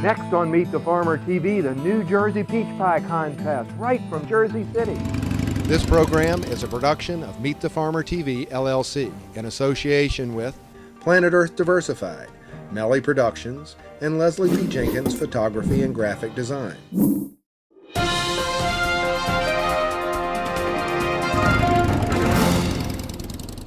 Next on Meet the Farmer TV, the New Jersey Peach Pie Contest, right from Jersey City. This program is a production of Meet the Farmer TV, LLC, in association with Planet Earth Diversified, Melli Productions, and Leslie P. Jenkins Photography and Graphic Design.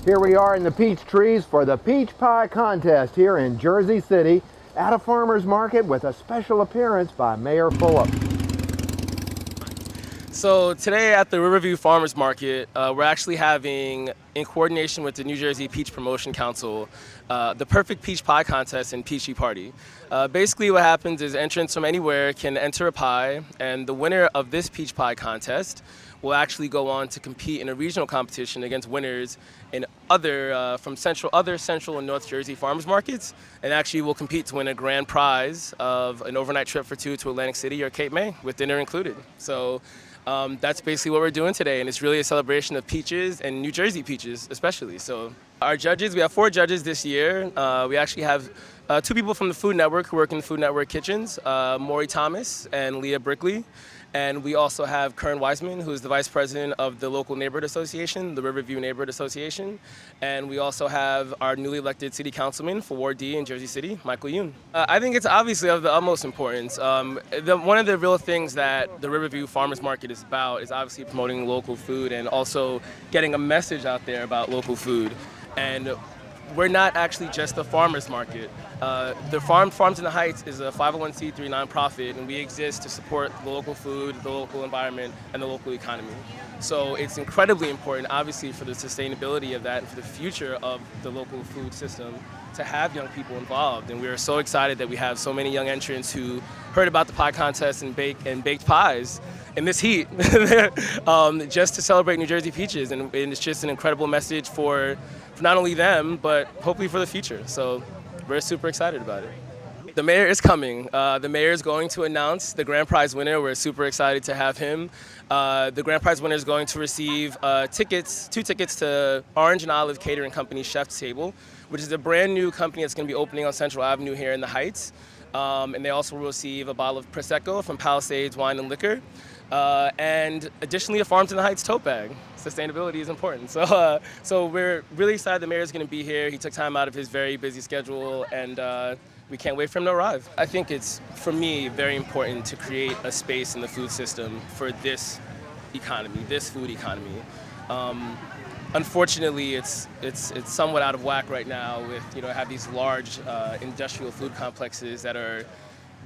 Here we are in the peach trees for the Peach Pie Contest here in Jersey City at a farmer's market with a special appearance by Mayor Fulop. So today at the Riverview Farmers Market, we're actually having, in coordination with the New Jersey Peach Promotion Council, the Perfect Peach Pie Contest and Peachy Party. Basically what happens is entrants from anywhere can enter a pie, and the winner of this Peach Pie Contest will actually go on to compete in a regional competition against winners in other Central and North Jersey farmers markets, and actually will compete to win a grand prize of an overnight trip for two to Atlantic City or Cape May with dinner included. So that's basically what we're doing today, and it's really a celebration of peaches and New Jersey peaches especially. So our judges, we have 4 judges this year. We actually have 2 people from the Food Network who work in the Food Network kitchens, Maury Thomas and Leah Brickley. And we also have Kern Wiseman, who is the vice president of the local neighborhood association, the Riverview Neighborhood Association. And we also have our newly elected city councilman for Ward D in Jersey City, Michael Yoon. I think it's obviously of the utmost importance. One of the real things that the Riverview Farmers Market is about is obviously promoting local food and also getting a message out there about local food. And we're not actually just a farmers market. The Farms in the Heights is a 501c3 nonprofit, and we exist to support the local food, the local environment, and the local economy. So it's incredibly important, obviously, for the sustainability of that and for the future of the local food system to have young people involved. And we are so excited that we have so many young entrants who heard about the pie contest and baked pies in this heat just to celebrate New Jersey peaches. And it's just an incredible message for not only them, but hopefully for the future. So we're super excited about it. The mayor is coming. The mayor is going to announce the grand prize winner. We're super excited to have him. The grand prize winner is going to receive 2 tickets to Orange and Olive Catering Company Chef's Table, which is a brand new company that's going to be opening on Central Avenue here in the Heights. And they also will receive a bottle of Prosecco from Palisades Wine and Liquor. And additionally, a Farms in the Heights tote bag. Sustainability is important. So we're really excited the mayor's going to be here. He took time out of his very busy schedule, and we can't wait for him to arrive. I think it's, for me, very important to create a space in the food system for this economy, this food economy. Unfortunately, it's somewhat out of whack right now with, have these large industrial food complexes that are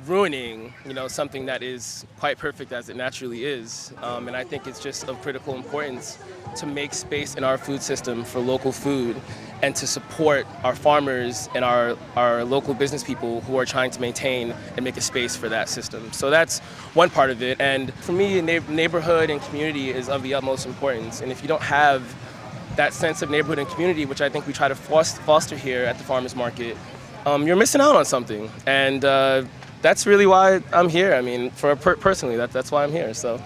ruining, something that is quite perfect as it naturally is. And I think it's just of critical importance to make space in our food system for local food and to support our farmers and our local business people who are trying to maintain and make a space for that system. So that's one part of it. And for me, neighborhood and community is of the utmost importance. And if you don't have that sense of neighborhood and community, which I think we try to foster here at the farmers market, you're missing out on something. And that's really why I'm here. I mean, personally, that's why I'm here. So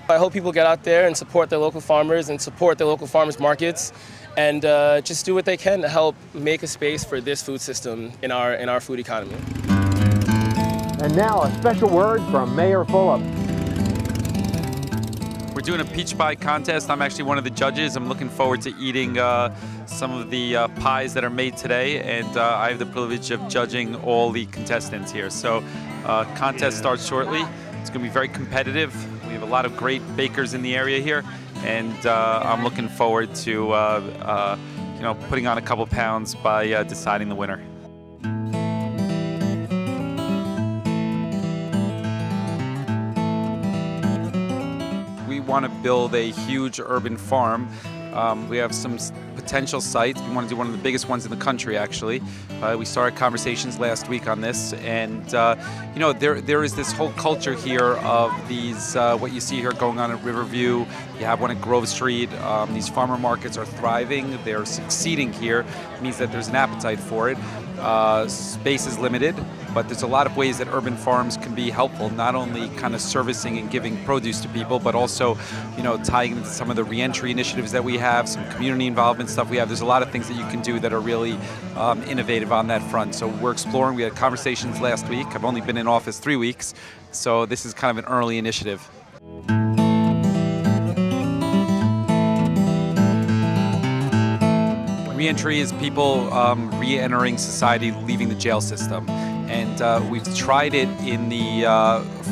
I hope people get out there and support their local farmers and support their local farmers markets, and just do what they can to help make a space for this food system in our food economy. And now a special word from Mayor Fulop. We're doing a peach pie contest. I'm actually one of the judges. I'm looking forward to eating some of the pies that are made today, and I have the privilege of judging all the contestants here. So contest starts shortly. It's going to be very competitive. We have a lot of great bakers in the area here, and I'm looking forward to putting on a couple pounds by deciding the winner. We want to build a huge urban farm. We have some potential sites. We want to do one of the biggest ones in the country, actually. We started conversations last week on this, and there is this whole culture here of these, what you see here going on at Riverview. You have one at Grove Street. These farmer markets are thriving. They're succeeding here. It means that there's an appetite for it. space is limited, but there's a lot of ways that urban farms can be helpful, not only kind of servicing and giving produce to people, but also, tying into some of the reentry initiatives that we have, some community involvement stuff we have. There's a lot of things that you can do that are really innovative on that front. So we're exploring. We had conversations last week. I've only been in office 3 weeks, so this is kind of an early initiative. Reentry is people re-entering society, leaving the jail system. And we've tried it in the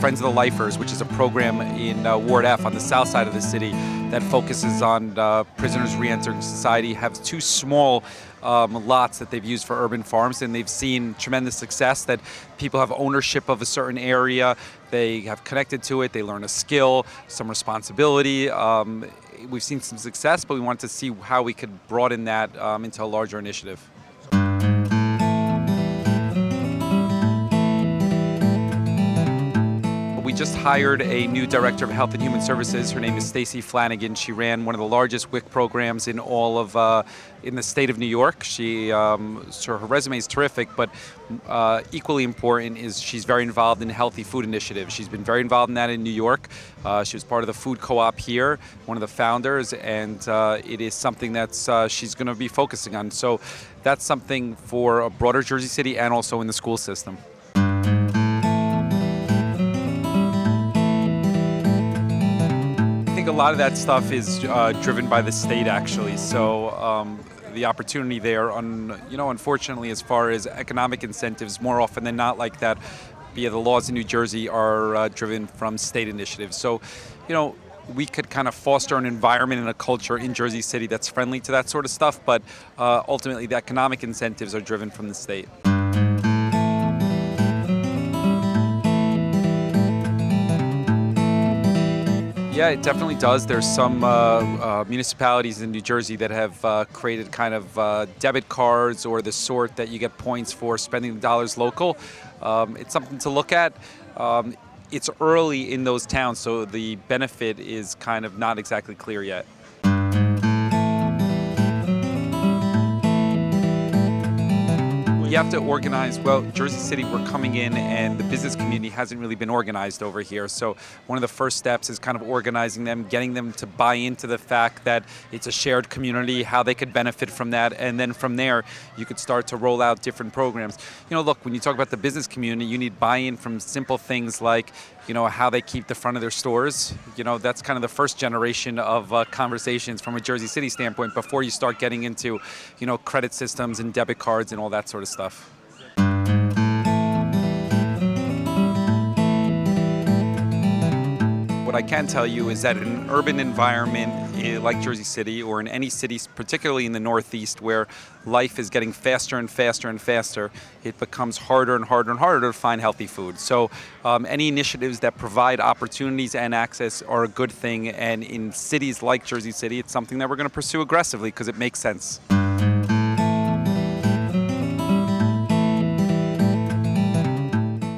Friends of the Lifers, which is a program in Ward F on the south side of the city that focuses on prisoners re-entering society. Have 2 small lots that they've used for urban farms, and they've seen tremendous success, that people have ownership of a certain area, they have connected to it, they learn a skill, some responsibility. We've seen some success, but we want to see how we could broaden that into a larger initiative. We just hired a new director of Health and Human Services. Her name is Stacy Flanagan. She ran one of the largest WIC programs in all of in the state of New York. So her resume is terrific, but equally important is she's very involved in healthy food initiatives. She's been very involved in that in New York. She was part of the food co-op here, one of the founders, and it is something that's she's going to be focusing on. So that's something for a broader Jersey City and also in the school system. A lot of that stuff is driven by the state, actually. So the opportunity there, unfortunately, as far as economic incentives, more often than not, like that, via the laws in New Jersey, are driven from state initiatives. So, we could kind of foster an environment and a culture in Jersey City that's friendly to that sort of stuff, but ultimately, the economic incentives are driven from the state. Yeah, it definitely does. There's some municipalities in New Jersey that have created kind of debit cards or the sort that you get points for spending the dollars local. It's something to look at. It's early in those towns, so the benefit is kind of not exactly clear yet. You have to organize. Well, Jersey City, we're coming in, and the business community hasn't really been organized over here. So one of the first steps is kind of organizing them, getting them to buy into the fact that it's a shared community, how they could benefit from that. And then from there, you could start to roll out different programs. Look, when you talk about the business community, you need buy-in from simple things like, how they keep the front of their stores. That's kind of the first generation of conversations from a Jersey City standpoint before you start getting into, credit systems and debit cards and all that sort of stuff. What I can tell you is that in an urban environment like Jersey City, or in any city, particularly in the Northeast, where life is getting faster and faster and faster, it becomes harder and harder and harder to find healthy food. So any initiatives that provide opportunities and access are a good thing. And in cities like Jersey City, it's something that we're going to pursue aggressively because it makes sense.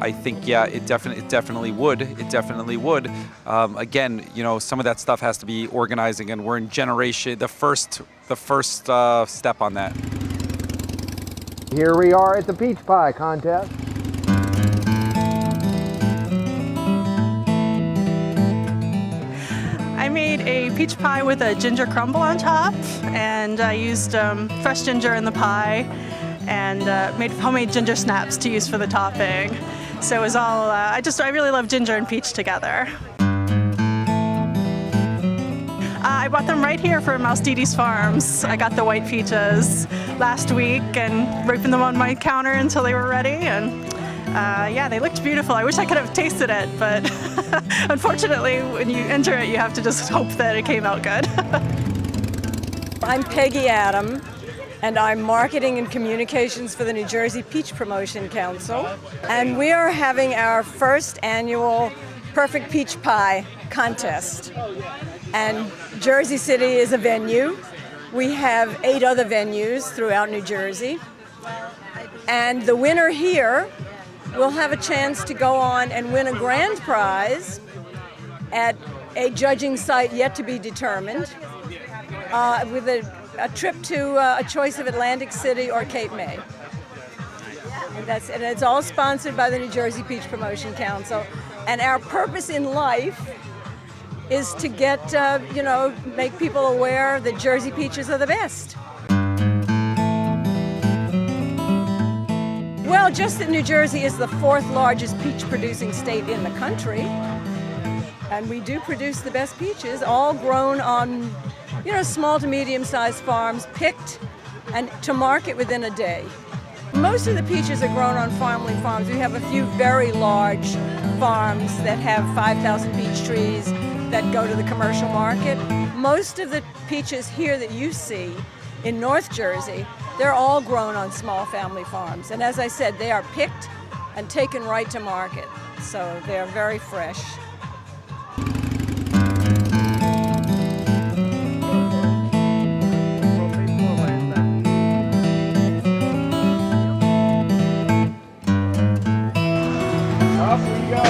I think, yeah, it definitely would. It definitely would. Again, some of that stuff has to be organizing, and we're in the first step on that. Here we are at the Peach Pie Contest. I made a peach pie with a ginger crumble on top, and I used fresh ginger in the pie, and made homemade ginger snaps to use for the topping. So it was all, I really love ginger and peach together. I bought them right here from Mouse Didi's Farms. I got the white peaches last week and ripened them on my counter until they were ready. And yeah, they looked beautiful. I wish I could have tasted it, but unfortunately, when you enter it, you have to just hope that it came out good. I'm Peggy Adam, and I'm Marketing and Communications for the New Jersey Peach Promotion Council. And we are having our first annual Perfect Peach Pie Contest. And Jersey City is a venue. We have 8 other venues throughout New Jersey. And the winner here will have a chance to go on and win a grand prize at a judging site yet to be determined, with a trip to a choice of Atlantic City or Cape May. And it's all sponsored by the New Jersey Peach Promotion Council. And our purpose in life is to get, make people aware that Jersey peaches are the best. Well, just that New Jersey is the 4th largest peach producing state in the country. And we do produce the best peaches, all grown on, small to medium-sized farms, picked and to market within a day. Most of the peaches are grown on family farms. We have a few very large farms that have 5,000 peach trees that go to the commercial market. Most of the peaches here that you see in North Jersey, they're all grown on small family farms. And as I said, they are picked and taken right to market. So they're very fresh. Off we go.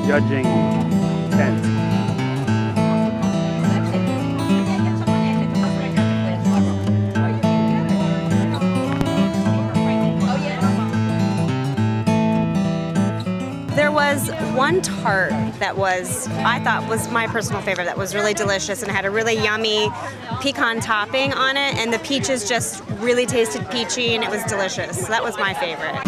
Judging tent. There was one tart that I thought was my personal favorite, that was really delicious and had a really yummy pecan topping on it, and the peaches just really tasted peachy and it was delicious. So that was my favorite.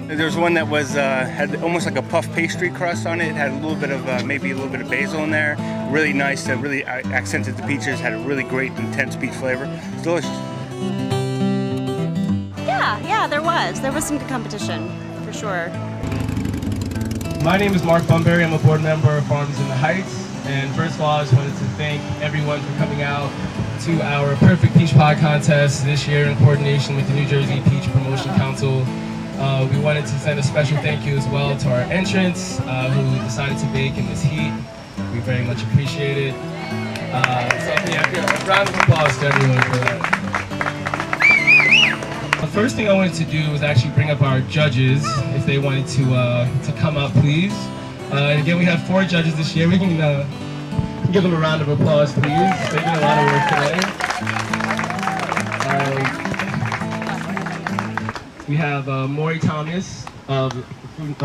There was one that was had almost like a puff pastry crust on it. It had a little bit of maybe a little bit of basil in there. Really nice. Really accented the peaches. Had a really great intense peach flavor. It's delicious. Yeah, there was some good competition for sure. My name is Mark Bunbury. I'm a board member of Farms in the Heights. And first of all, I just wanted to thank everyone for coming out to our Perfect Peach Pie Contest this year in coordination with the New Jersey Peach Promotion Council. We wanted to send a special thank you as well to our entrants who decided to bake in this heat. We very much appreciate it. A round of applause to everyone for that. The first thing I wanted to do was actually bring up our judges, if they wanted to come up, please. And again, we have 4 judges this year. We can give them a round of applause, please. They did a lot of work today. We have Maury Thomas of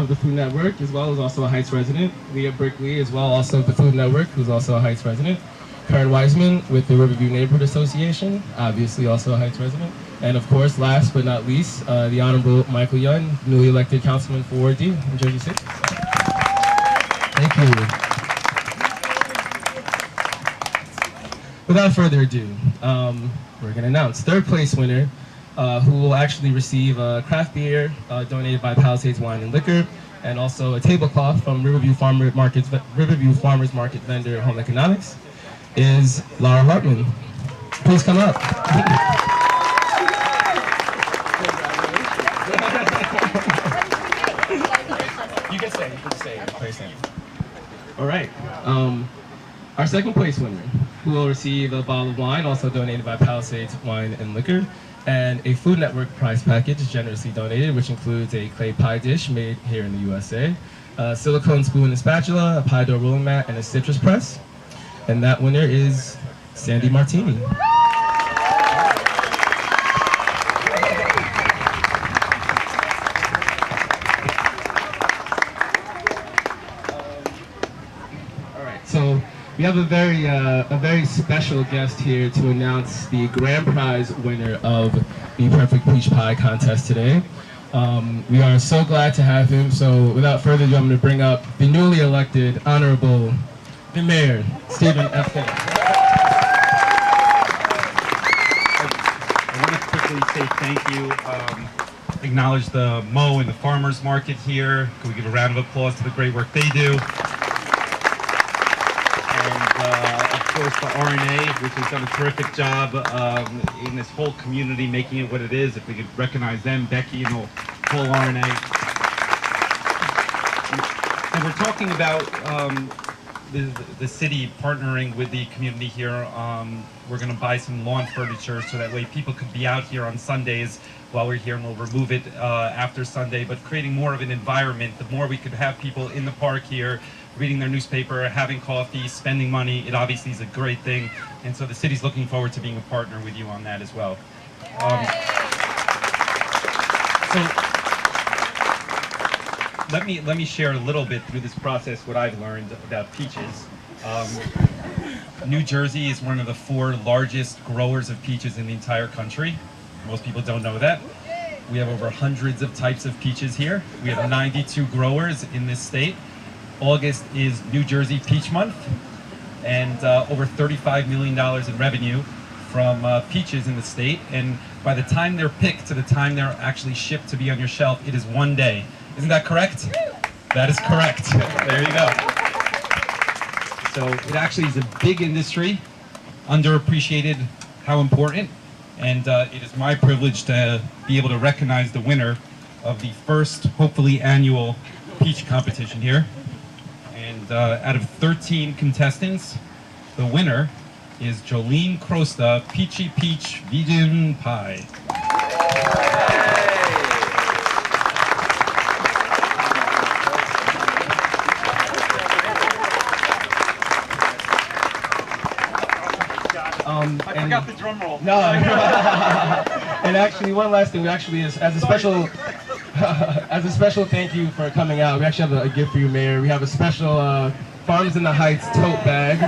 the Food Network, as well as also a Heights resident. Leah Brickley, as well, also of the Food Network, who's also a Heights resident. Karen Wiseman with the Riverview Neighborhood Association, obviously also a Heights resident. And of course, last but not least, the Honorable Michael Young, newly elected councilman for Ward D in Jersey City. Thank you. Without further ado, we're going to announce 3rd place winner, who will actually receive a craft beer donated by Palisades Wine and Liquor, and also a tablecloth from Riverview Farmers Market vendor Home Economics, is Laura Hartman. Please come up. You can stay. All right. Our 2nd place winner, who will receive a bottle of wine, also donated by Palisades Wine and Liquor, and a Food Network prize package generously donated, which includes a clay pie dish made here in the USA, a silicone spoon and spatula, a pie dough rolling mat, and a citrus press. And that winner is Sandy Martini. All right, so we have a very special guest here to announce the grand prize winner of the Perfect Peach Pie Contest today. We are so glad to have him. So without further ado, I'm going to bring up the newly elected Honorable the Mayor, Stephen F. I want to quickly say thank you. Acknowledge the Mo and the farmers market here. Can we give a round of applause to the great work they do? And of course the RNA, which has done a terrific job in this whole community, making it what it is. If we could recognize them, Becky and the whole RNA. And we're talking about the city partnering with the community here. We're going to buy some lawn furniture so that way people could be out here on Sundays while we're here, and we'll remove it after Sunday, but creating more of an environment. The more we could have people in the park here, reading their newspaper, having coffee, spending money, it obviously is a great thing. And so the city's looking forward to being a partner with you on that as well. So let me share a little bit through this process what I've learned about peaches. New Jersey is one of the 4 largest growers of peaches in the entire country. Most people don't know that. We have over hundreds of types of peaches here. We have 92 growers in this state. August is New Jersey Peach Month, and over $35 million in revenue from peaches in the state. And by the time they're picked to the time they're actually shipped to be on your shelf, it is 1 day. Isn't that correct? That is correct. There you go. So it actually is a big industry, underappreciated how important. And it is my privilege to be able to recognize the winner of the first, hopefully, annual peach competition here. And out of 13 contestants, the winner is Jolene Crosta, Peachy Peach Vegan Pie. I forgot the drum roll. No. And actually, one last thing. We actually, as a special thank you for coming out, we actually have a gift for you, Mayor. We have a special Farms in the Heights tote bag.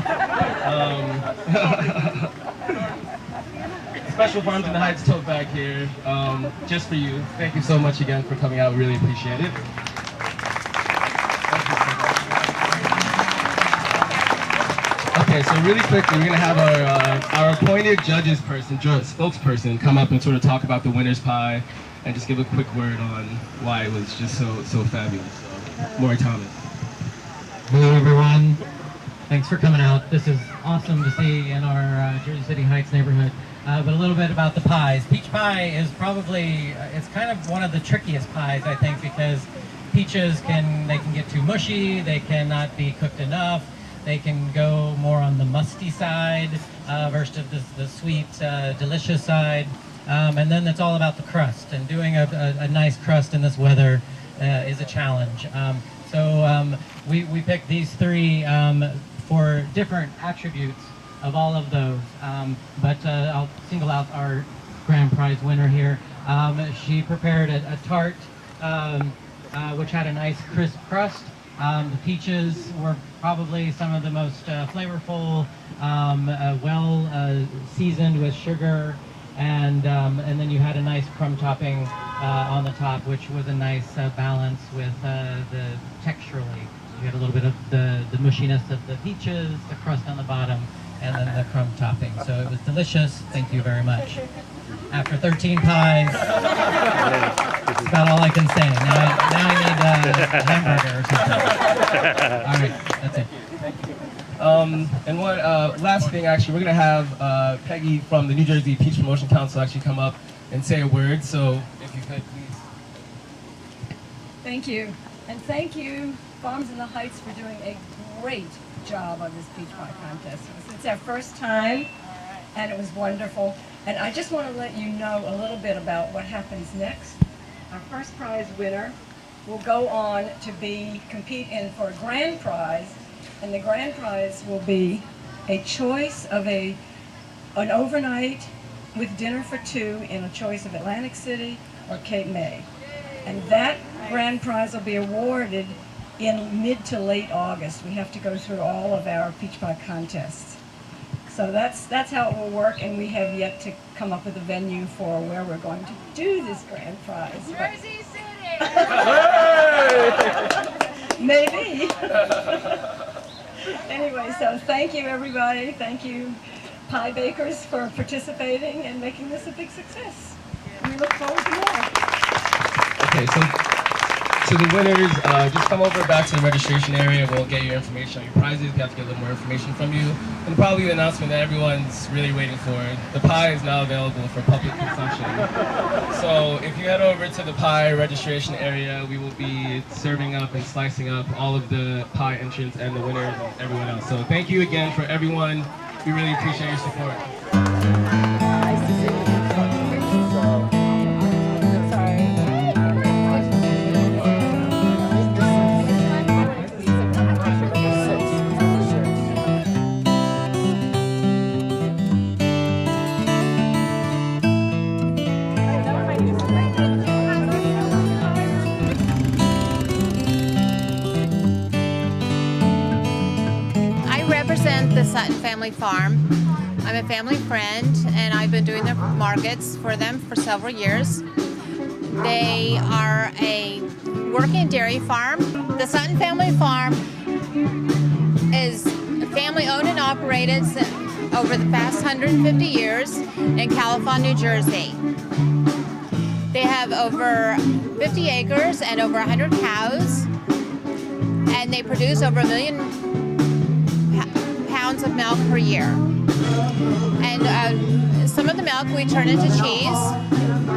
Special Farms in the Heights tote bag here, just for you. Thank you so much again for coming out. We really appreciate it. Okay, so really quickly, we're going to have our appointed spokesperson come up and sort of talk about the winner's pie and just give a quick word on why it was just so fabulous. So, Maury Thomas. Hello, everyone. Thanks for coming out. This is awesome to see in our Jersey City Heights neighborhood. But a little bit about the pies. Peach pie is probably, it's kind of one of the trickiest pies, I think, because peaches can get too mushy, they cannot be cooked enough. They can go more on the musty side versus the sweet, delicious side. And then it's all about the crust. And doing a nice crust in this weather is a challenge. So we picked these 3 for different attributes of all of those. But I'll single out our grand prize winner here. She prepared a tart which had a nice crisp crust. The peaches were probably some of the most flavorful, well seasoned with sugar, and then you had a nice crumb topping on the top, which was a nice balance with the texturally. You had a little bit of the mushiness of the peaches, the crust on the bottom, and then the crumb topping. So it was delicious. Thank you very much. After 13 pies, that's about all I can say. Now I need a hamburger or something. All right, that's it. And one last thing, actually, we're going to have Peggy from the New Jersey Peach Promotion Council actually come up and say a word. So if you could, please. Thank you. And thank you, Farms in the Heights, for doing a great job on this Peach Pie Contest. It's our first time, and it was wonderful. And I just want to let you know a little bit about what happens next. Our first prize winner will go on to compete for a grand prize, and the grand prize will be a choice of an overnight with dinner for 2 in a choice of Atlantic City or Cape May. And that grand prize will be awarded in mid to late August. We have to go through all of our Peach Pie contests. So that's how it will work, and we have yet to come up with a venue for where we're going to do this grand prize. Jersey City! Maybe. Anyway, so thank you, everybody. Thank you, pie bakers, for participating and making this a big success. we look forward to more. Okay, so the winners, just come over back to the registration area. We'll get your information on your prizes. We have to get a little more information from you. And probably the announcement that everyone's really waiting for. The pie is now available for public consumption. So if you head over to the pie registration area, we will be serving up and slicing up all of the pie entrants and the winners and everyone else. So thank you again for everyone. We really appreciate your support. I represent the Sutton Family Farm. I'm a family friend, and I've been doing the markets for them for several years. They are a working dairy farm. The Sutton Family Farm is family owned and operated over the past 150 years in Califon, New Jersey. They have over 50 acres and over 100 cows, and they produce over 1 million pounds of milk per year. And some of the milk we turn into cheese,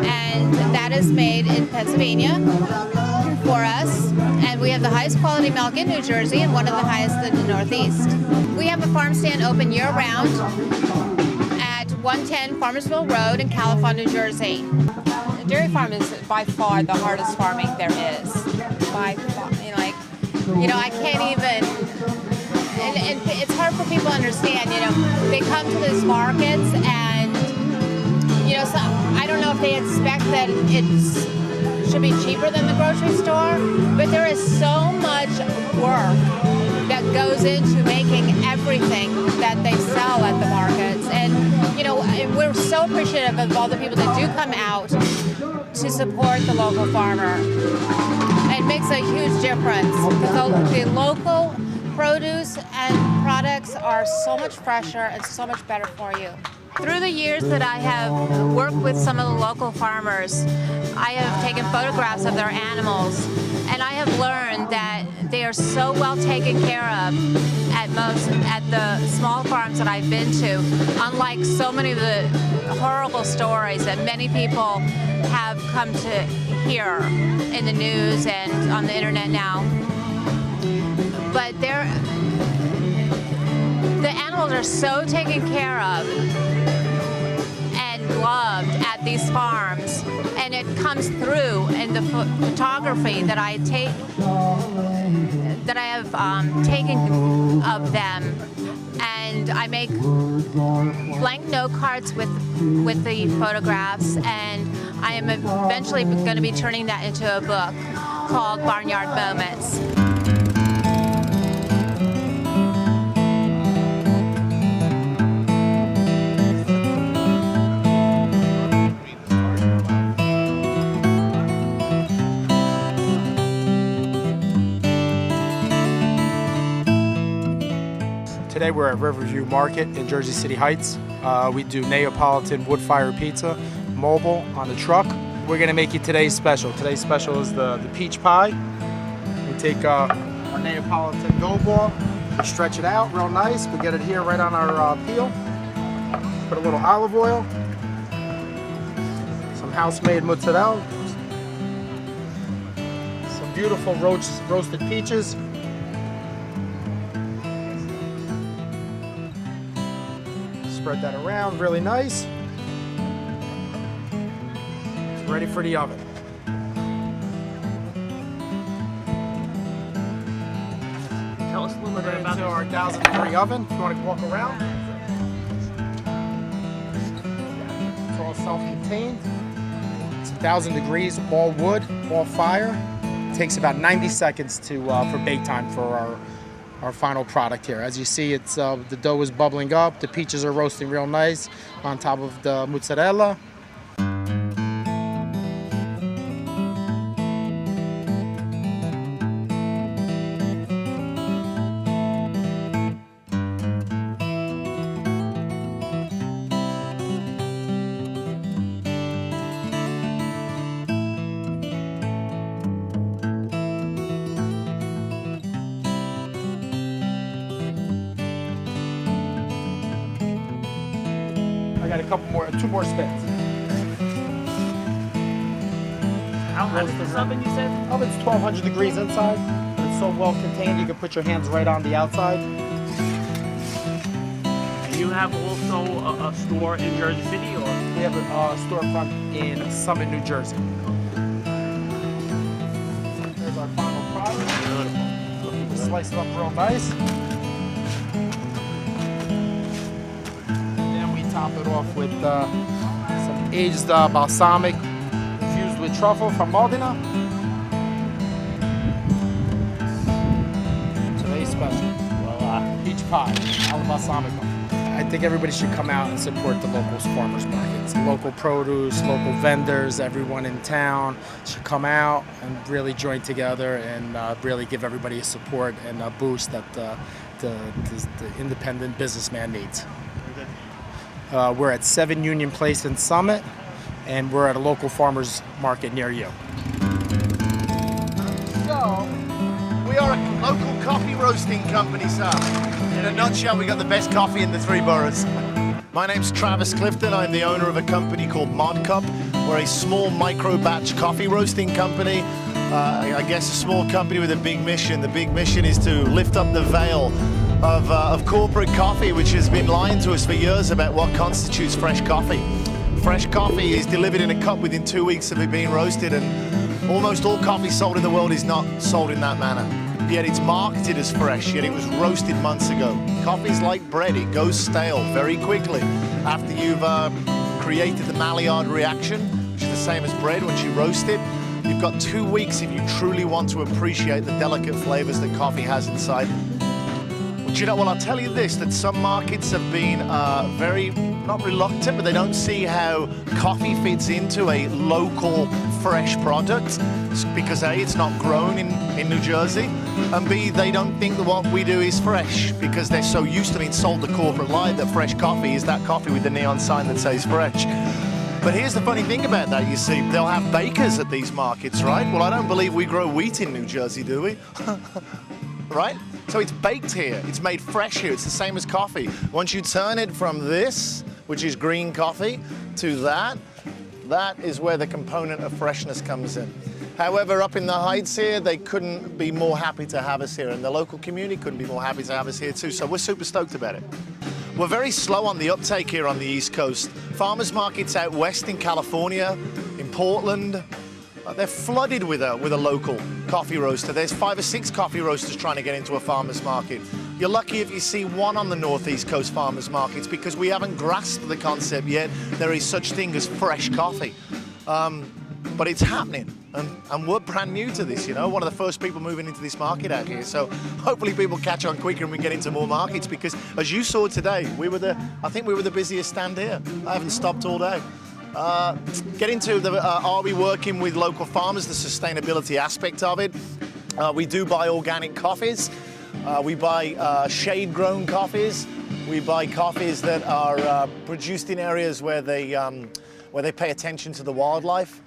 and that is made in Pennsylvania for us. And we have the highest quality milk in New Jersey and one of the highest in the Northeast. We have a farm stand open year-round at 110 Farmersville Road in Califon, New Jersey. The dairy farm is by far the hardest farming there is. By far, I can't even. And it's hard for people to understand, they come to these markets and, so I don't know if they expect that it should be cheaper than the grocery store, but there is so much work that goes into making everything that they sell at the markets. And, we're so appreciative of all the people that do come out to support the local farmer. It makes a huge difference. The local produce and products are so much fresher and so much better for you. Through the years that I have worked with some of the local farmers, I have taken photographs of their animals, and I have learned that they are so well taken care of at the small farms that I've been to, unlike so many of the horrible stories that many people have come to hear in the news and on the internet now. But the animals are so taken care of and loved at these farms, and it comes through in the photography that I have taken of them. And I make blank note cards with the photographs, and I am eventually going to be turning that into a book called Barnyard Moments. Today we're at Riverview Market in Jersey City Heights. We do Neapolitan wood fire pizza, mobile on the truck. We're gonna make you today's special. Today's special is the peach pie. We take our Neapolitan dough ball, stretch it out real nice. We get it here right on our peel. Put a little olive oil, some house-made mozzarella, some beautiful roasted peaches. Spread that around really nice. It's ready for the oven. Tell us a little bit about our 1,000-degree oven. If you want to walk around, it's all self-contained. It's 1,000 degrees, all wood, all fire. It takes about 90 seconds for bake time for our final product here. As you see, it's the dough is bubbling up, the peaches are roasting real nice on top of the mozzarella. 2 more spins. How hot is this oven, you said? Oven's 1200 degrees inside. It's so well contained, you can put your hands right on the outside. And you have also a store in Jersey City, or? We have a storefront in Summit, New Jersey. Here's our final product. Beautiful. Slice it up real nice. And then we top it off with some aged balsamic infused with truffle from Modena. Today's special. Peach pie, al balsamico. I think everybody should come out and support the local farmers markets. Local produce, local vendors, everyone in town should come out and really join together and really give everybody a support and a boost that the independent businessman needs. We're at 7 Union Place in Summit, and we're at a local farmers market near you. So, we are a local coffee roasting company, sir. In a nutshell, we got the best coffee in the 3 boroughs. My name's Travis Clifton. I'm the owner of a company called Mod Cup. We're a small micro batch coffee roasting company. I guess a small company with a big mission. The big mission is to lift up the veil of corporate coffee, which has been lying to us for years about what constitutes fresh coffee. Fresh coffee is delivered in a cup within 2 weeks of it being roasted, and almost all coffee sold in the world is not sold in that manner. Yet it's marketed as fresh, yet it was roasted months ago. Coffee's like bread, it goes stale very quickly after you've created the Maillard reaction, which is the same as bread once you roast it. You've got 2 weeks if you truly want to appreciate the delicate flavors that coffee has inside. But you know, well, I'll tell you this, that some markets have been very, not reluctant, but they don't see how coffee fits into a local fresh product, because A, it's not grown in New Jersey, and B, they don't think that what we do is fresh because they're so used to being sold the corporate lie that fresh coffee is that coffee with the neon sign that says fresh. But here's the funny thing about that, you see, they'll have bakers at these markets, right? Well, I don't believe we grow wheat in New Jersey, do we? Right? So it's baked here, it's made fresh here, it's the same as coffee. Once you turn it from this, which is green coffee, to that is where the component of freshness comes in. However, up in the Heights here, they couldn't be more happy to have us here, and the local community couldn't be more happy to have us here too, so we're super stoked about it. We're very slow on the uptake here on the East Coast. Farmers markets out west in California, in Portland, they're flooded with a local coffee roaster. There's 5 or 6 coffee roasters trying to get into a farmer's market. You're lucky if you see one on the Northeast Coast farmers markets because we haven't grasped the concept yet. There is such thing as fresh coffee. But it's happening, and we're brand new to this, you know, one of the first people moving into this market out here. So hopefully people catch on quicker and we get into more markets, because as you saw today, I think we were the busiest stand here. I haven't stopped all day. Get into are we working with local farmers, the sustainability aspect of it. We do buy organic coffees. We buy shade-grown coffees. We buy coffees that are produced in areas where they pay attention to the wildlife.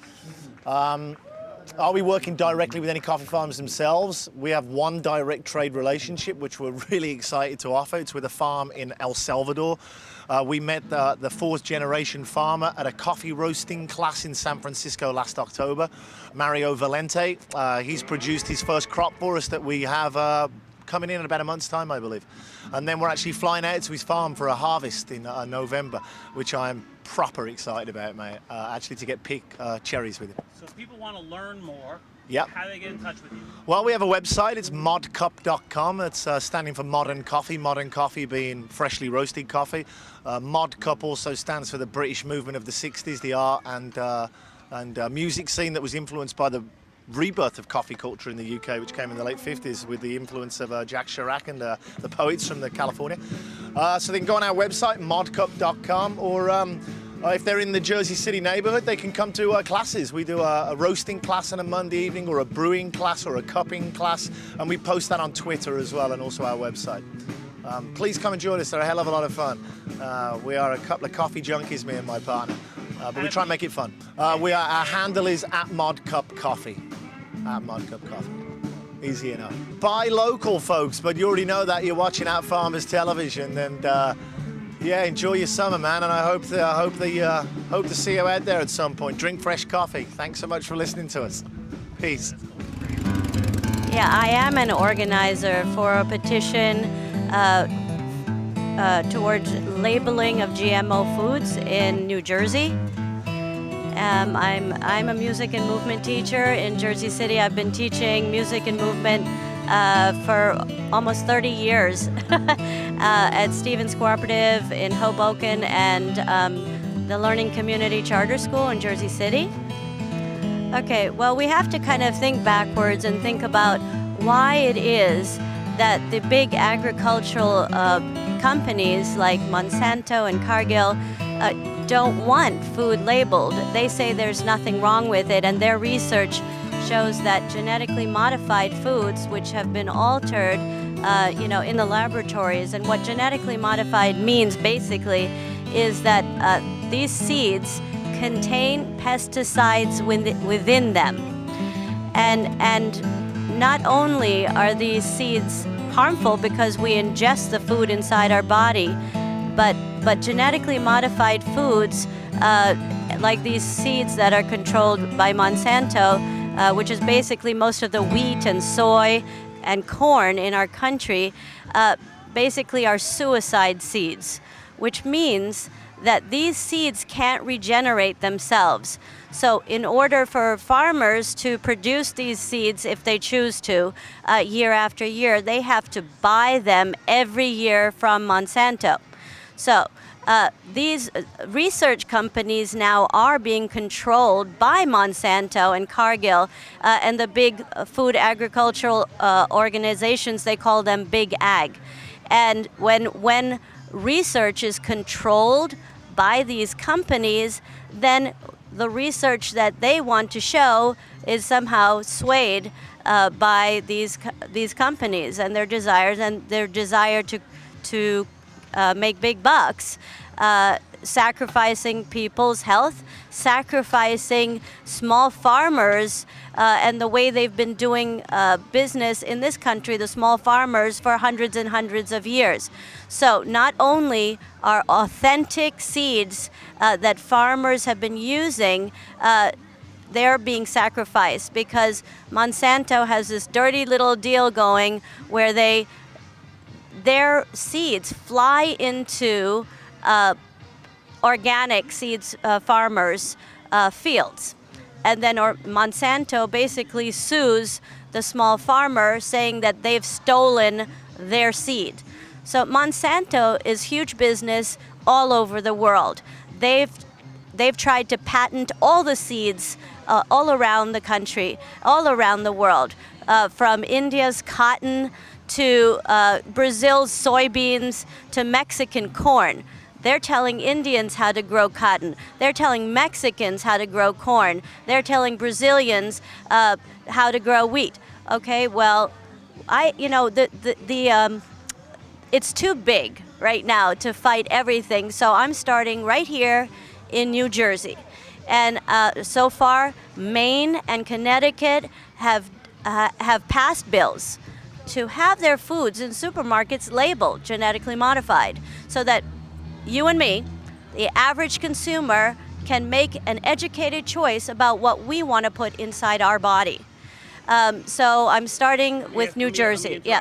Are we working directly with any coffee farms themselves? We have one direct trade relationship, which we're really excited to offer. It's with a farm in El Salvador. We met the 4th generation farmer at a coffee roasting class in San Francisco last October, Mario Valente. He's produced his first crop for us that we have coming in about a month's time, I believe. And then we're actually flying out to his farm for a harvest in November, which I'm proper excited about, mate, actually to get pick cherries with him. So if people want to learn more, yep, how do they get in touch with you? Well, we have a website. It's modcup.com. It's standing for modern coffee being freshly roasted coffee. Mod Cup also stands for the British movement of the 60s, the art and music scene that was influenced by the rebirth of coffee culture in the UK, which came in the late 50s with the influence of Jack Chirac and the poets from California. So they can go on our website, modcup.com, or if they're in the Jersey City neighborhood, they can come to classes. We do a roasting class on a Monday evening, or a brewing class, or a cupping class, and we post that on Twitter as well, and also our website. Please come and join us. They're a hell of a lot of fun. We are a couple of coffee junkies, me and my partner, but we try and make it fun. Our handle is @ModCupCoffee. @ModCupCoffee. Easy enough. Buy local, folks, but you already know that. You're watching At Farmers Television, and Yeah, enjoy your summer, man, and I hope to see you out there at some point. Drink fresh coffee. Thanks so much for listening to us. Peace. Yeah, I am an organizer for a petition towards labeling of GMO foods in New Jersey. I'm a music and movement teacher in Jersey City. I've been teaching music and movement for almost 30 years at Stevens Cooperative in Hoboken and the Learning Community Charter School in Jersey City. Okay, well, we have to kind of think backwards and think about why it is that the big agricultural companies like Monsanto and Cargill don't want food labeled. They say there's nothing wrong with it, and their research shows that genetically modified foods, which have been altered, in the laboratories, and what genetically modified means basically is that these seeds contain pesticides within them, and not only are these seeds harmful because we ingest the food inside our body, but genetically modified foods, like these seeds that are controlled by Monsanto, which is basically most of the wheat and soy and corn in our country, basically are suicide seeds, which means that these seeds can't regenerate themselves. So in order for farmers to produce these seeds, if they choose to, year after year, they have to buy them every year from Monsanto. So these research companies now are being controlled by Monsanto and Cargill and the big food agricultural organizations. They call them Big Ag. And when research is controlled by these companies, then the research that they want to show is somehow swayed by these companies and their desires and their desire to make big bucks, sacrificing people's health, sacrificing small farmers, and the way they've been doing business in this country, the small farmers, for hundreds and hundreds of years. So not only are authentic seeds that farmers have been using, they're being sacrificed because Monsanto has this dirty little deal going where their seeds fly into organic seeds farmers' fields. And then Monsanto basically sues the small farmer, saying that they've stolen their seed. So Monsanto is huge business all over the world. They've tried to patent all the seeds all around the country, all around the world, from India's cotton to Brazil's soybeans to Mexican corn. They're telling Indians how to grow cotton. They're telling Mexicans how to grow corn. They're telling Brazilians how to grow wheat. Okay, well, it's too big right now to fight everything. So I'm starting right here in New Jersey, and so far Maine and Connecticut have passed bills to have their foods in supermarkets labeled genetically modified, so that you and me, the average consumer, can make an educated choice about what we want to put inside our body. So I'm starting with New Jersey. Yeah.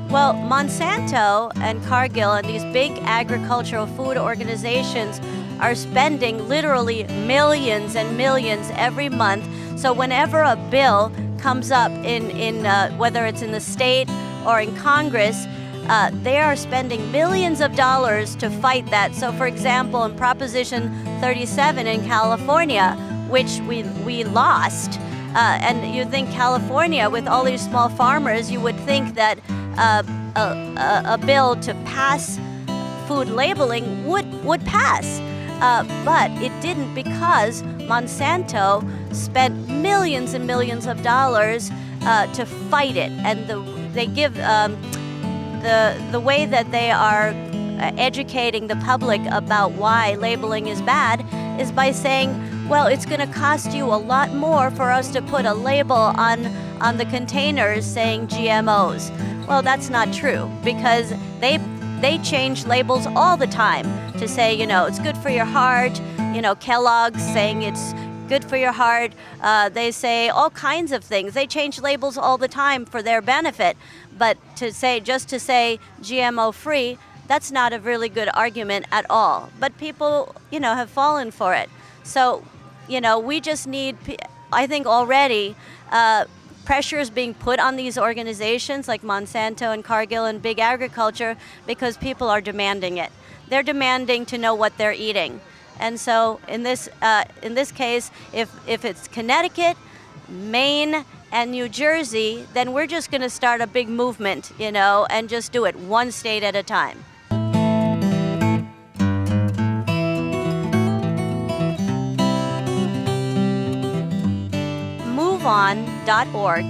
Well, Monsanto and Cargill and these big agricultural food organizations are spending literally millions and millions every month. So whenever a bill comes up in whether it's in the state or in Congress, they are spending millions of dollars to fight that. So for example, in Proposition 37 in California, which we lost, and you think California, with all these small farmers, you would think that a bill to pass food labeling would pass. But it didn't, because Monsanto spent millions and millions of dollars to fight it. And they give the way that they are educating the public about why labeling is bad is by saying well, it's going to cost you a lot more for us to put a label on the containers saying GMOs. Well, that's not true, because they change labels all the time to say, it's good for your heart. Kellogg's saying it's good for your heart. They say all kinds of things. They change labels all the time for their benefit. But just to say GMO free, that's not a really good argument at all. But people, have fallen for it. So, we just need, I think already, pressure is being put on these organizations like Monsanto and Cargill and Big Agriculture because people are demanding it. They're demanding to know what they're eating. And so in this case, if it's Connecticut, Maine, and New Jersey, then we're just going to start a big movement, and just do it one state at a time. MoveOn.org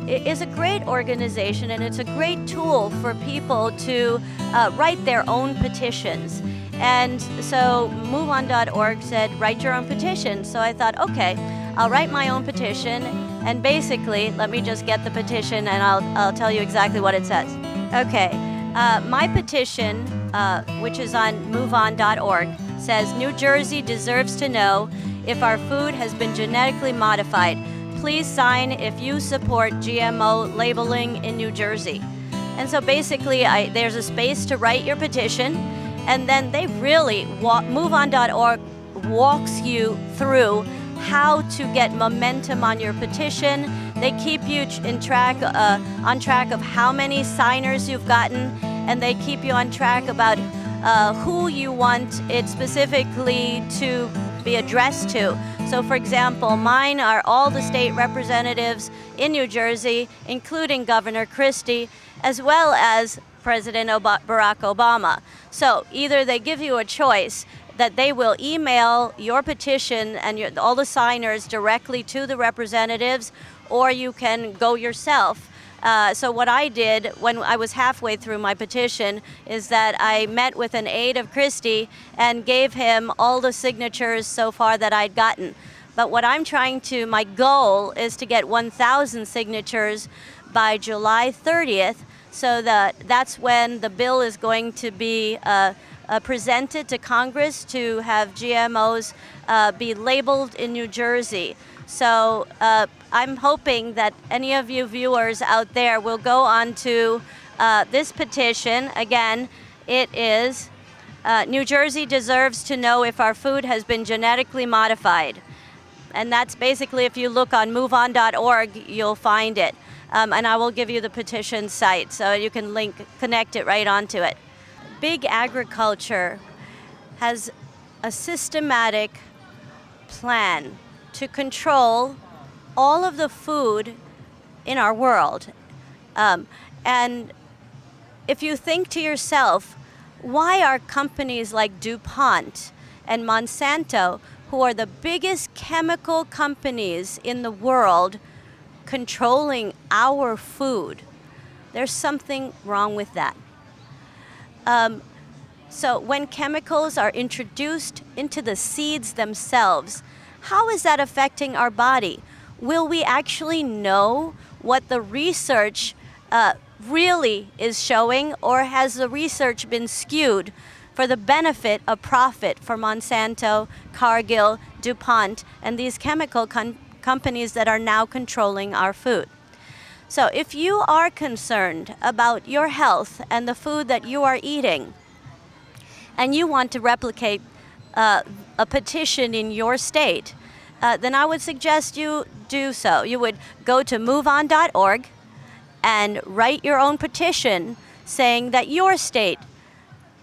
is a great organization, and it's a great tool for people to write their own petitions. And so MoveOn.org said, write your own petition. So I thought, okay, I'll write my own petition. And basically, let me just get the petition and I'll tell you exactly what it says. Okay, my petition, which is on MoveOn.org, says New Jersey deserves to know if our food has been genetically modified. Please sign if you support GMO labeling in New Jersey. And so basically, there's a space to write your petition. And then they really, MoveOn.org walks you through how to get momentum on your petition. They keep you on track of how many signers you've gotten, and they keep you on track about who you want it specifically to be addressed to. So for example, mine are all the state representatives in New Jersey, including Governor Christie, as well as President Barack Obama. So either they give you a choice that they will email your petition and all the signers directly to the representatives, or you can go yourself. So what I did when I was halfway through my petition is that I met with an aide of Christie and gave him all the signatures so far that I'd gotten. But what my goal is to get 1,000 signatures by July 30th, so that's when the bill is going to be presented to Congress to have GMOs be labeled in New Jersey. So I'm hoping that any of you viewers out there will go on to this petition. Again, it is New Jersey deserves to know if our food has been genetically modified. And that's basically, if you look on MoveOn.org, you'll find it. And I will give you the petition site so you can connect it right onto it. Big Agriculture has a systematic plan to control all of the food in our world. And if you think to yourself, why are companies like DuPont and Monsanto, who are the biggest chemical companies in the world, controlling our food? There's something wrong with that. So when chemicals are introduced into the seeds themselves, how is that affecting our body? Will we actually know what the research really is showing, or has the research been skewed for the benefit of profit for Monsanto, Cargill, DuPont, and these chemical companies that are now controlling our food? So if you are concerned about your health and the food that you are eating, and you want to replicate a petition in your state, then I would suggest you do so. You would go to MoveOn.org and write your own petition saying that your state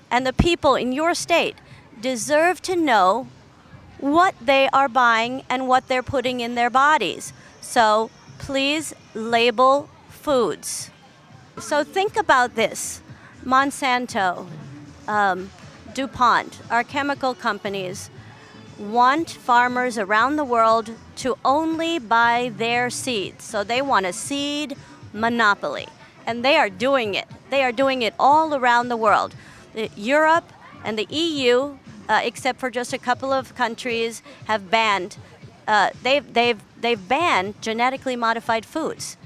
and the people in your state deserve to know what they are buying and what they're putting in their bodies. So please label foods. So think about this. Monsanto, DuPont, our chemical companies, want farmers around the world to only buy their seeds. So they want a seed monopoly. And they are doing it. They are doing it all around the world. Europe and the EU except for just a couple of countries, have banned. They've banned genetically modified foods.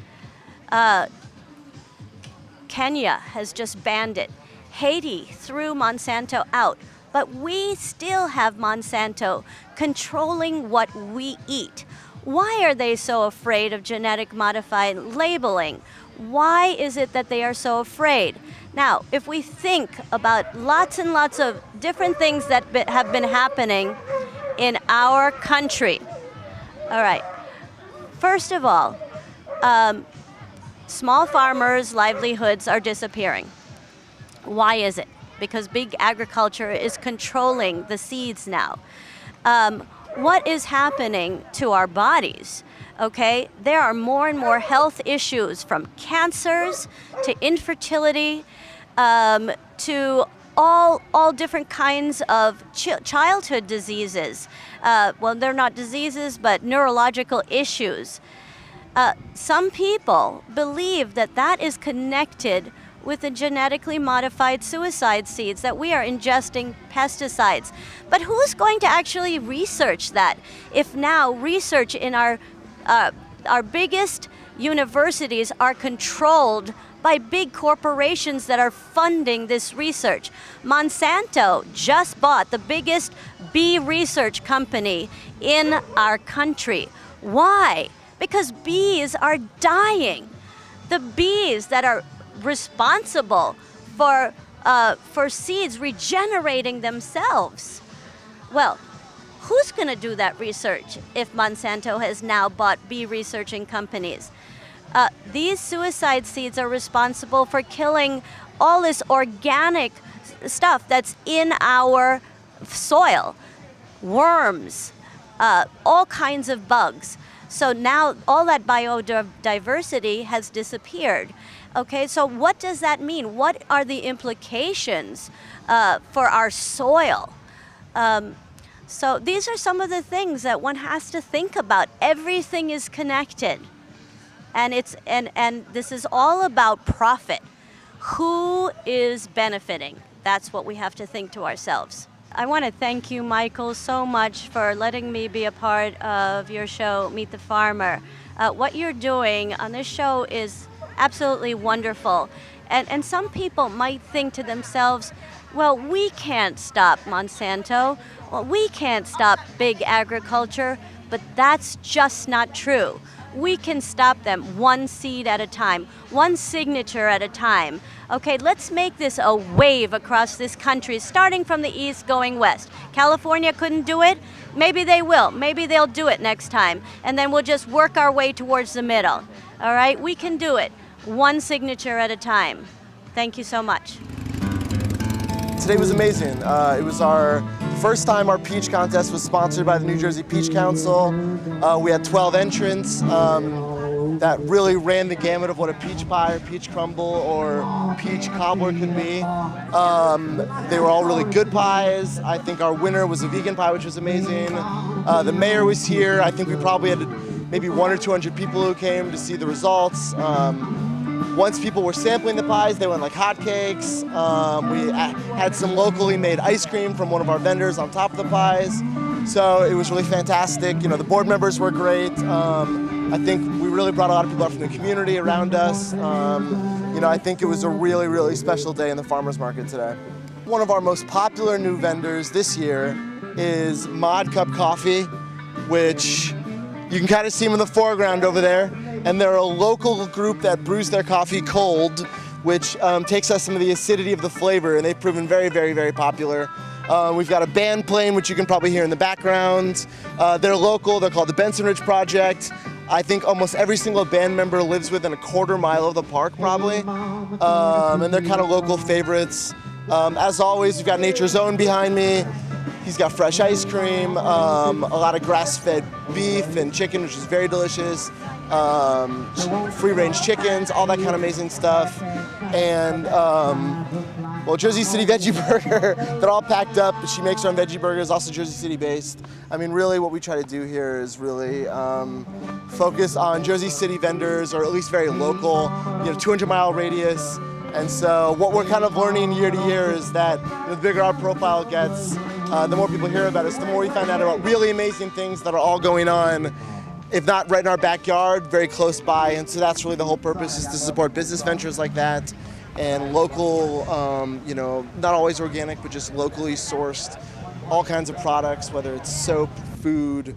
Kenya has just banned it. Haiti threw Monsanto out, but we still have Monsanto controlling what we eat. Why are they so afraid of genetic modified labeling? Why is it that they are so afraid? Now, if we think about lots and lots of different things that have been happening in our country. All right, first of all, small farmers' livelihoods are disappearing. Why is it? Because big agriculture is controlling the seeds now. What is happening to our bodies? Okay, there are more and more health issues, from cancers to infertility to all different kinds of childhood diseases. Well, they're not diseases, but neurological issues. Some people believe that that is connected with the genetically modified suicide seeds, that we are ingesting pesticides. But who's going to actually research that if now research in our biggest universities are controlled by big corporations that are funding this research? Monsanto just bought the biggest bee research company in our country. Why? Because bees are dying. The bees that are responsible for seeds regenerating themselves. Well, who's going to do that research if Monsanto has now bought bee researching companies? These suicide seeds are responsible for killing all this organic stuff that's in our soil. Worms, all kinds of bugs. So now all that biodiversity has disappeared. Okay, so what does that mean? What are the implications for our soil? So these are some of the things that one has to think about. Everything is connected. And this is all about profit. Who is benefiting? That's what we have to think to ourselves. I want to thank you, Michael, so much for letting me be a part of your show, Meet the Farmer. What you're doing on this show is absolutely wonderful. And some people might think to themselves, well, we can't stop Monsanto. Well, we can't stop big agriculture, but that's just not true. We can stop them one seed at a time, one signature at a time. Okay, let's make this a wave across this country, starting from the east going west. California couldn't do it. Maybe they will. Maybe they'll do it next time. And then we'll just work our way towards the middle. All right, we can do it, one signature at a time. Thank you so much. Today was amazing. It was our first time our peach contest was sponsored by the New Jersey Peach Council. We had 12 entrants that really ran the gamut of what a peach pie or peach crumble or peach cobbler can be. They were all really good pies. I think our winner was a vegan pie, which was amazing. The mayor was here. I think we probably had maybe 100 or 200 people who came to see the results. Once people were sampling the pies, they went like hotcakes. We had some locally made ice cream from one of our vendors on top of the pies. So it was really fantastic. You know, the board members were great. I think we really brought a lot of people out from the community around us. You know, I think it was a really, really special day in the farmers market today. One of our most popular new vendors this year is Mod Cup Coffee, which you can kind of see them in the foreground over there. And they're a local group that brews their coffee cold, which takes us some of the acidity of the flavor, and they've proven very, very, very popular. We've got a band playing, which you can probably hear in the background. They're local, they're called the Benson Ridge Project. I think almost every single band member lives within a quarter mile of the park, probably. And they're kind of local favorites. As always, we've got Nature's Own behind me. He's got fresh ice cream, a lot of grass-fed beef and chicken, which is very delicious. Free-range chickens, all that kind of amazing stuff. And, well, Jersey City Veggie Burger, they're all packed up. She makes her own veggie burgers, also Jersey City based. I mean, really what we try to do here is really focus on Jersey City vendors, or at least very local, 200-mile radius. And so what we're kind of learning year to year is that the bigger our profile gets, the more people hear about us, the more we find out about really amazing things that are all going on, if not right in our backyard, very close by. And so that's really the whole purpose, is to support business ventures like that and local, you know, not always organic, but just locally sourced, all kinds of products, whether it's soap, food,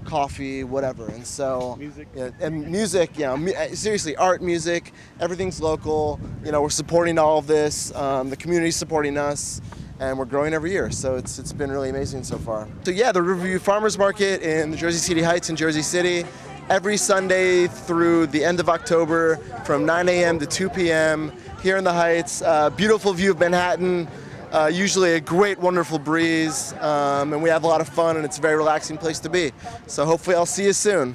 coffee, whatever. And so, yeah, and music, you know, seriously, art, music, everything's local. You know, we're supporting all of this. The community's supporting us, and we're growing every year. So it's been really amazing so far. So yeah, the Riverview Farmers Market in the Jersey City Heights in Jersey City, every Sunday through the end of October from 9 a.m. to 2 p.m. here in the Heights. Beautiful view of Manhattan. Usually a great, wonderful breeze, and we have a lot of fun, and it's a very relaxing place to be. So hopefully I'll see you soon.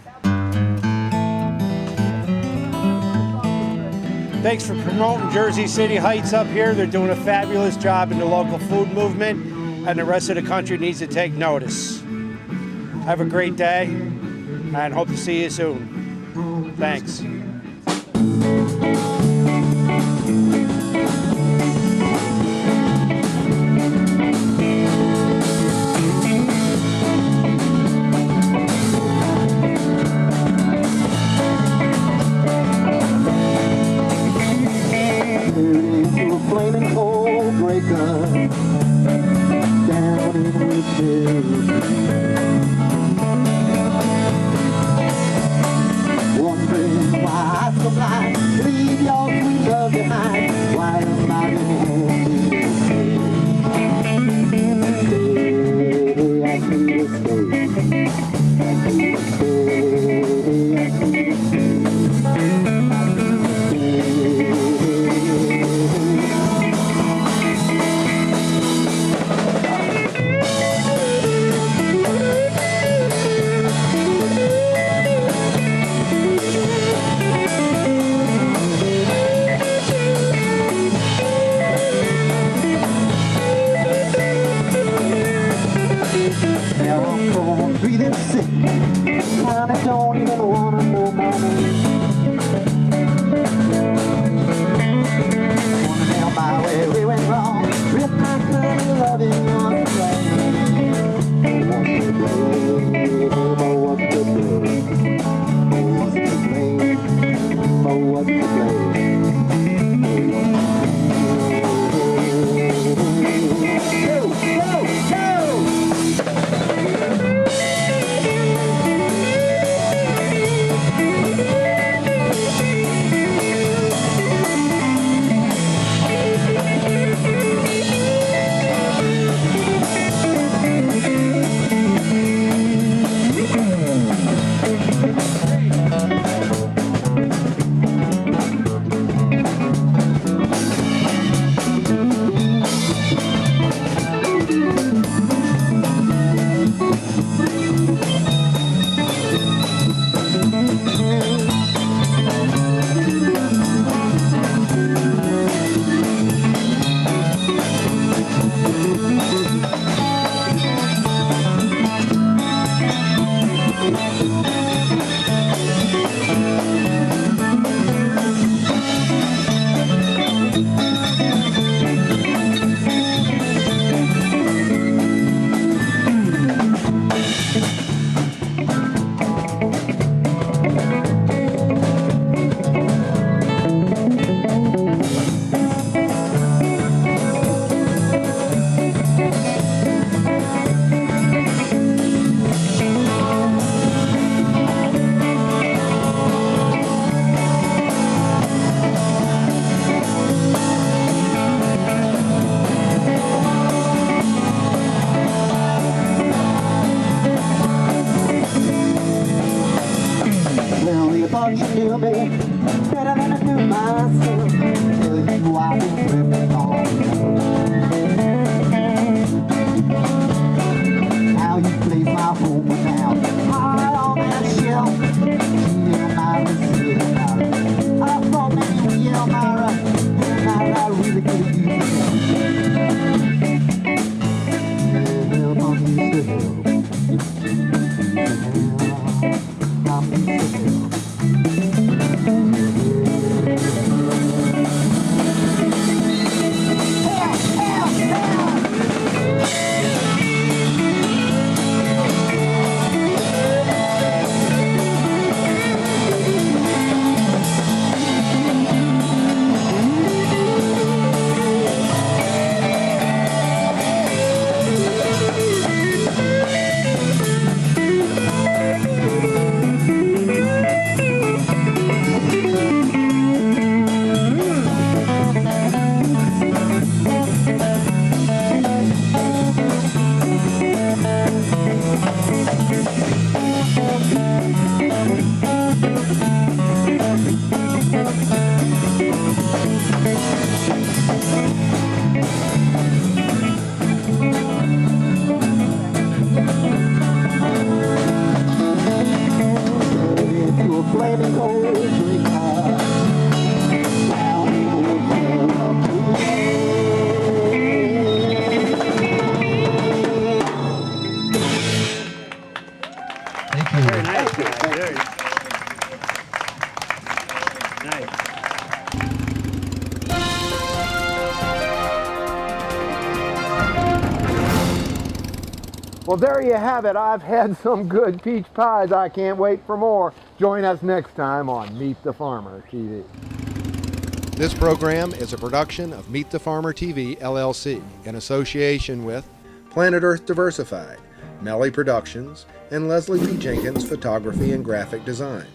Thanks for promoting Jersey City Heights up here. They're doing a fabulous job in the local food movement, and the rest of the country needs to take notice. Have a great day, and hope to see you soon. Thanks. Flaming coal breaker down in Woodville, wondering why I'm so blind, leave your sweet love behind. Why am I stay? I need to stay. Breathing sick, I don't even wanna know my name. Wanna know by where we went wrong, with my kind of loving your flame. What's to blame? Oh, what's to blame? Oh, what's to blame? Oh, what's to blame? Go, go, go! thought you knew me better than I knew myself. Tell you I've been tripping on how you place my home without heart on that shelf. Cheating my receipt. I thought maybe we yelled my and I really could use it. Help on these hills. Well, there you have it. I've had some good peach pies. I can't wait for more. Join us next time on Meet the Farmer TV. This program is a production of Meet the Farmer TV, LLC, in association with Planet Earth Diversified, Melli Productions, and Leslie P. Jenkins Photography and Graphic Design.